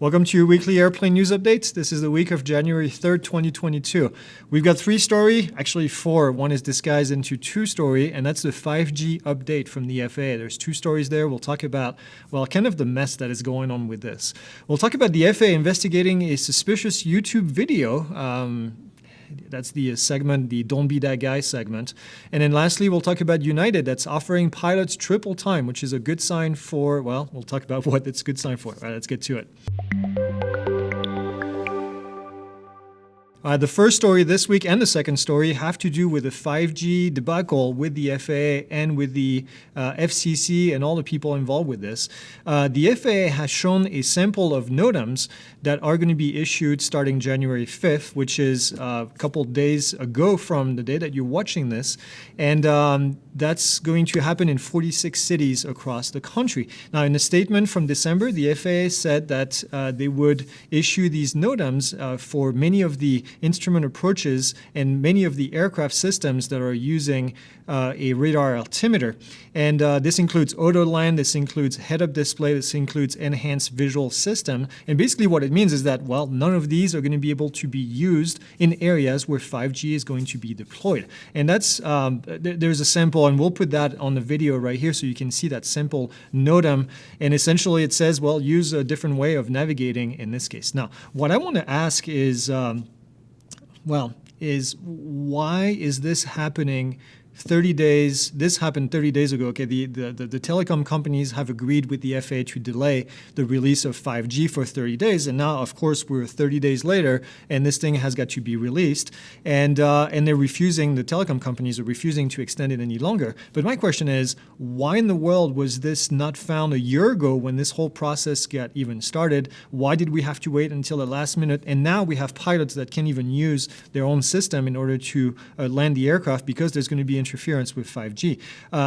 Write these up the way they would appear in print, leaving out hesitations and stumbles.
Welcome to your weekly airplane news updates. This is the week of January 3rd, 2022. We've got three story, actually four. One is disguised into two story, and that's the 5G update from the FAA. There's two stories there. We'll talk about, well, kind of the mess that is going on with this. We'll talk about the FAA investigating a suspicious YouTube video. That's the segment, the Don't Be That Guy segment. And then lastly, we'll talk about United that's offering pilots triple time, which is a good sign for, well, we'll talk about what it's a good sign for. All right, let's get to it. The first story this week and the second story have to do with the 5G debacle with the FAA and with the FCC and all the people involved with this. The FAA has shown a sample of NOTAMs that are going to be issued starting January 5th, which is a couple days ago from the day that you're watching this. And that's going to happen in 46 cities across the country. Now, in a statement from December, the FAA said that they would issue these NOTAMs for many of the instrument approaches and many of the aircraft systems that are using a radar altimeter. And this includes Autoland, this includes head-up display, this includes enhanced visual system. And basically what it means is that, well, none of these are going to be able to be used in areas where 5G is going to be deployed. And that's, there's a sample, and we'll put that on the video right here so you can see that simple NOTAM. And essentially it says, well, use a different way of navigating in this case. Now, what I want to ask is, why is this happening 30 days, this happened 30 days ago. Okay, the telecom companies have agreed with the FAA to delay the release of 5G for 30 days. And now, of course, we're 30 days later, and this thing has got to be released. And they're refusing, the telecom companies are refusing to extend it any longer. But my question is, why in the world was this not found a year ago when this whole process got even started? Why did we have to wait until the last minute? And now we have pilots that can't even use their own system in order to land the aircraft because there's going to be interference with 5G.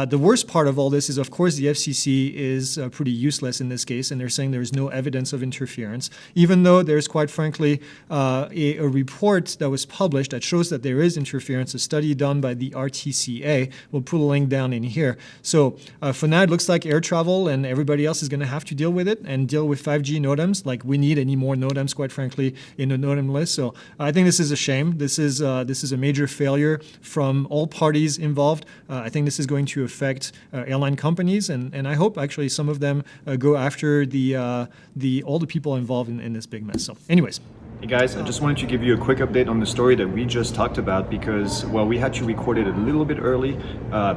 The worst part of all this is, of course, the FCC is pretty useless in this case, and they're saying there's no evidence of interference, even though there's, quite frankly, a report that was published that shows that there is interference, a study done by the RTCA. We'll put a link down in here. So for now, it looks like air travel and everybody else is going to have to deal with it and deal with 5G NOTAMs. Like, we need any more NOTAMs, quite frankly, in the NOTAM list. So I think this is a shame. This is a major failure from all parties involved. I think this is going to affect airline companies, and I hope actually some of them go after all the people involved in this big mess. So anyways. Hey guys, I just wanted to give you a quick update on the story that we just talked about because, well, we had to record it a little bit early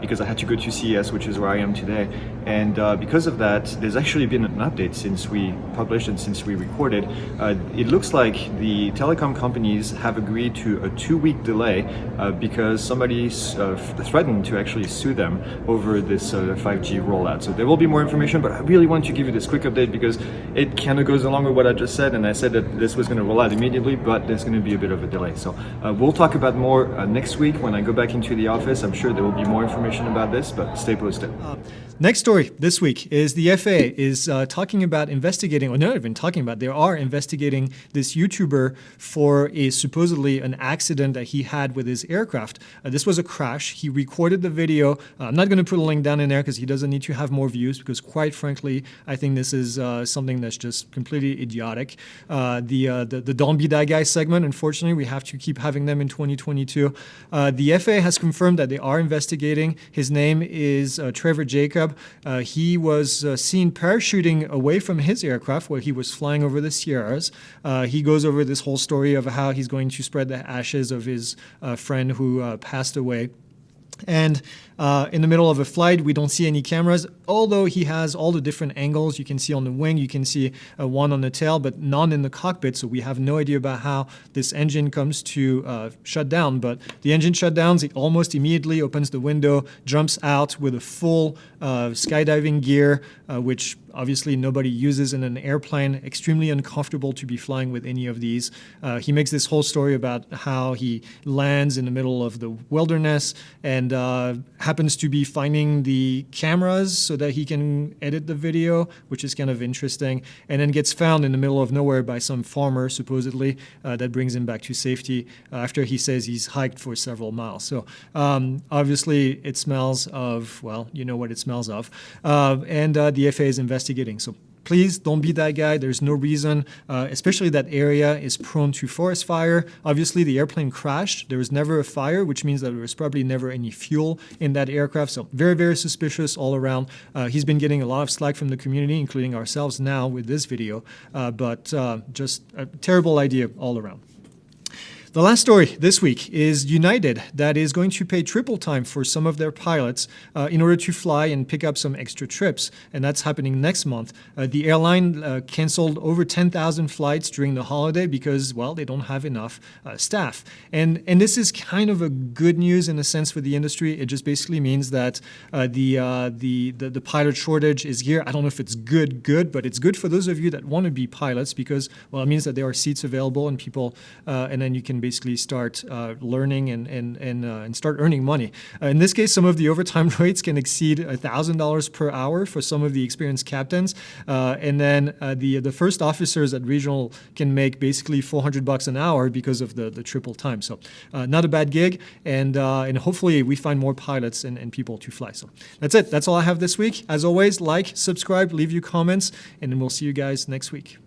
because I had to go to CES, which is where I am today. And because of that, there's actually been an update since we published and since we recorded. It looks like the telecom companies have agreed to a 2-week delay because somebody threatened to actually sue them over this 5G rollout. So there will be more information, but I really want to give you this quick update because it kind of goes along with what I just said, and I said that this was going to roll out immediately, but there's going to be a bit of a delay. So we'll talk about more next week when I go back into the office. I'm sure there will be more information about this, but stay posted. Next story this week is the FAA is talking about investigating, or not even talking about, they are investigating this YouTuber for supposedly an accident that he had with his aircraft. This was a crash. He recorded the video. I'm not going to put a link down in there because he doesn't need to have more views because, quite frankly, I think this is something that's just completely idiotic. The Don't Be That Guy segment, unfortunately, we have to keep having them in 2022. The FAA has confirmed that they are investigating. His name is Trevor Jacob. He was seen parachuting away from his aircraft where he was flying over the Sierras. He goes over this whole story of how he's going to spread the ashes of his friend who passed away. And in the middle of a flight, we don't see any cameras, although he has all the different angles. You can see on the wing, you can see one on the tail, but none in the cockpit. So we have no idea about how this engine comes to shut down. But the engine shut down, it almost immediately opens the window, jumps out with a full skydiving gear, which obviously nobody uses in an airplane. Extremely uncomfortable to be flying with any of these. He makes this whole story about how he lands in the middle of the wilderness and happens to be finding the cameras so that he can edit the video, which is kind of interesting, and then gets found in the middle of nowhere by some farmer, supposedly, that brings him back to safety after he says he's hiked for several miles. So obviously it smells of, well, you know what it smells of, and the FAA is investigating. So please don't be that guy. There's no reason, especially that area is prone to forest fire. Obviously, the airplane crashed. There was never a fire, which means that there was probably never any fuel in that aircraft. So very, very suspicious all around. He's been getting a lot of slack from the community, including ourselves now with this video, but just a terrible idea all around. The last story this week is United that is going to pay triple time for some of their pilots in order to fly and pick up some extra trips, and that's happening next month. The airline canceled over 10,000 flights during the holiday because, well, they don't have enough staff. And this is kind of a good news in a sense for the industry. It just basically means that the pilot shortage is here. I don't know if it's good, but it's good for those of you that want to be pilots because, well, it means that there are seats available and people, and then you can basically start learning and start earning money. In this case, some of the overtime rates can exceed $1,000 per hour for some of the experienced captains, and then the first officers at regional can make basically $400 an hour because of the triple time. So not a bad gig, and hopefully we find more pilots and people to fly. So that's it. That's all I have this week. As always, like, subscribe, leave your comments, and then we'll see you guys next week.